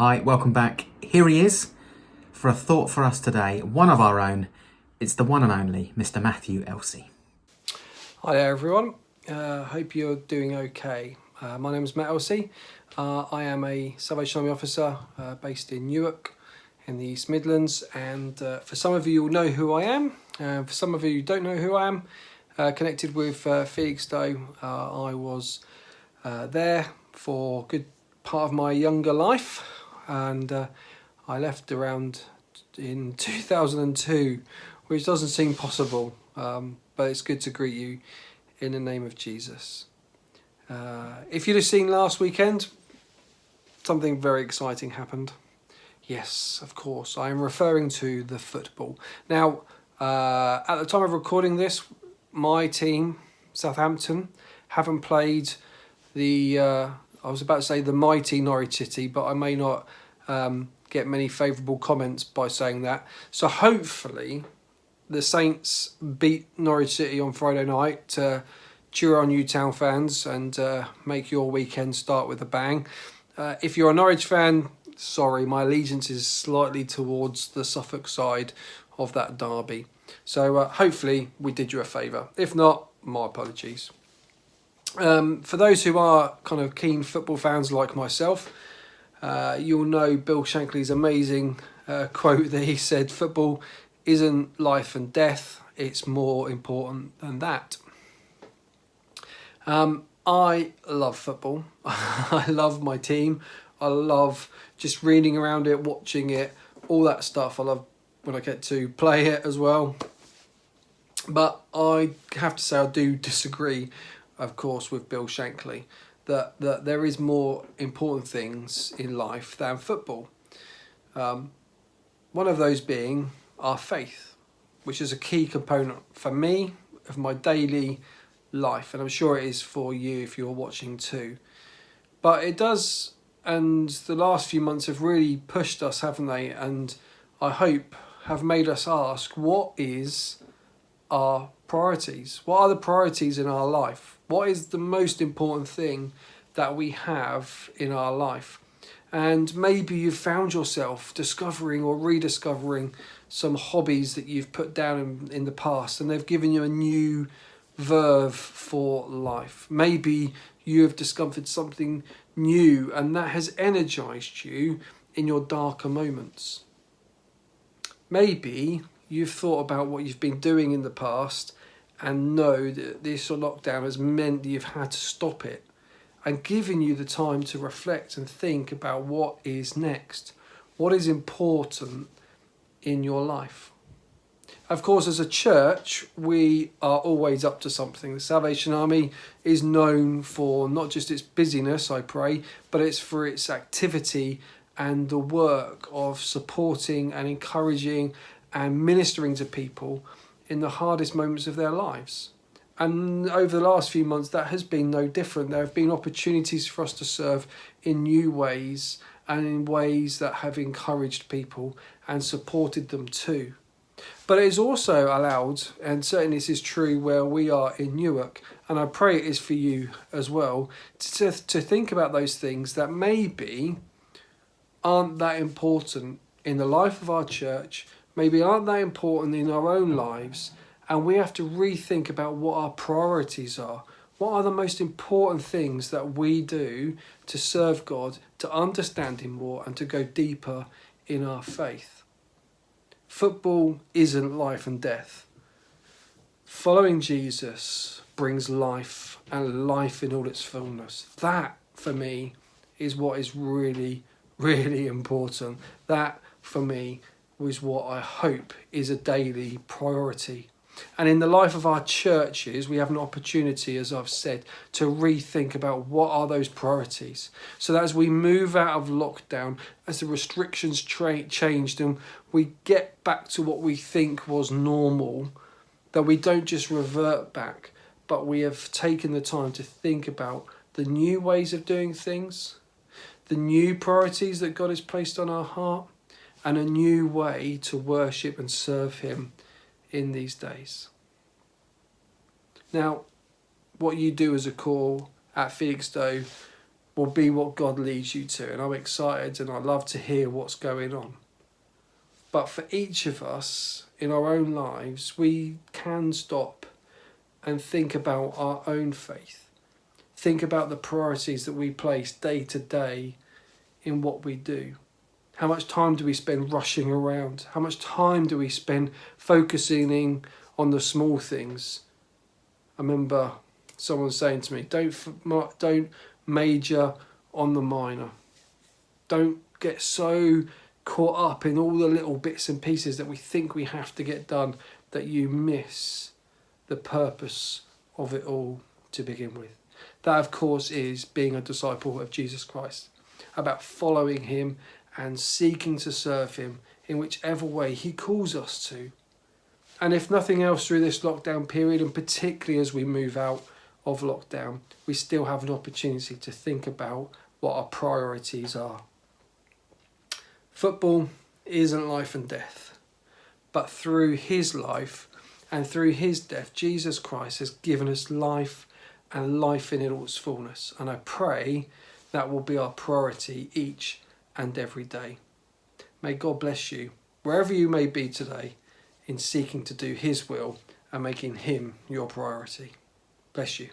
Hi, welcome back. Here he is for a thought for us today, one of our own. It's the one and only Mr. Matthew Elsey. Hi there everyone, hope you're doing okay. My name is Matt Elsey. I am a Salvation Army officer based in Newark in the East Midlands, and for some of you you'll know who I am, for some of you who don't know who I am, connected with Felixstowe. I was there for a good part of my younger life, and I left around in 2002, which doesn't seem possible, but it's good to greet you in the name of Jesus. If you'd have seen last weekend, something very exciting happened. Yes, of course, I am referring to the football. Now, at the time of recording this, my team, Southampton, haven't played the, I was about to say the mighty Norwich City, but I may not get many favourable comments by saying that. So hopefully the Saints beat Norwich City on Friday night to cheer on you town fans and make your weekend start with a bang. If you're a Norwich fan, sorry, my allegiance is slightly towards the Suffolk side of that derby. So hopefully we did you a favour. If not, my apologies. For those who are kind of keen football fans like myself, you'll know Bill Shankly's amazing quote that he said, "Football isn't life and death, it's more important than that." I love football. I love my team. I love just reading around it, watching it, all that stuff. I love when I get to play it as well. But I have to say I do disagree, of course, with Bill Shankly, that there is more important things in life than football. One of those being our faith, which is a key component for me of my daily life, and I'm sure it is for you if you're watching too. But it does, and the last few months have really pushed us, haven't they? And I hope have made us ask, what is our priorities? What are the priorities in our life? What is the most important thing that we have in our life? And maybe you've found yourself discovering or rediscovering some hobbies that you've put down in the past, and they've given you a new verve for life. Maybe you have discovered something new and that has energized you in your darker moments. Maybe you've thought about what you've been doing in the past and know that this lockdown has meant that you've had to stop it, and given you the time to reflect and think about what is next, what is important in your life. Of course, as a church, we are always up to something. The Salvation Army is known for not just its busyness, I pray, but it's for its activity and the work of supporting and encouraging and ministering to people in the hardest moments of their lives. And over the last few months, that has been no different. There have been opportunities for us to serve in new ways and in ways that have encouraged people and supported them too. But it is also allowed, and certainly this is true where we are in Newark, and I pray it is for you as well, to think about those things that maybe aren't that important in the life of our church, maybe aren't that important in our own lives, and we have to rethink about what our priorities are. What are the most important things that we do to serve God, to understand Him more, and to go deeper in our faith? Football isn't life and death. Following Jesus brings life, and life in all its fullness. That, for me, is what is really, really important. That, for me, was what I hope is a daily priority. And in the life of our churches, we have an opportunity, as I've said, to rethink about what are those priorities. So that as we move out of lockdown, as the restrictions changed and we get back to what we think was normal, that we don't just revert back, but we have taken the time to think about the new ways of doing things, the new priorities that God has placed on our heart, and a new way to worship and serve Him in these days. Now, what you do as a call at Felixstowe will be what God leads you to. And I'm excited and I love to hear what's going on. But for each of us in our own lives, we can stop and think about our own faith. Think about the priorities that we place day to day in what we do. How much time do we spend rushing around? How much time do we spend focusing on the small things? I remember someone saying to me, don't major on the minor. Don't get so caught up in all the little bits and pieces that we think we have to get done that you miss the purpose of it all to begin with. That, of course, is being a disciple of Jesus Christ, about following him and seeking to serve him in whichever way he calls us to. And if nothing else through this lockdown period, and particularly as we move out of lockdown, we still have an opportunity to think about what our priorities are. Football isn't life and death, but through his life and through his death, Jesus Christ has given us life and life in all its fullness. And I pray that will be our priority each and every day. May God bless you, wherever you may be today, in seeking to do his will and making him your priority. Bless you.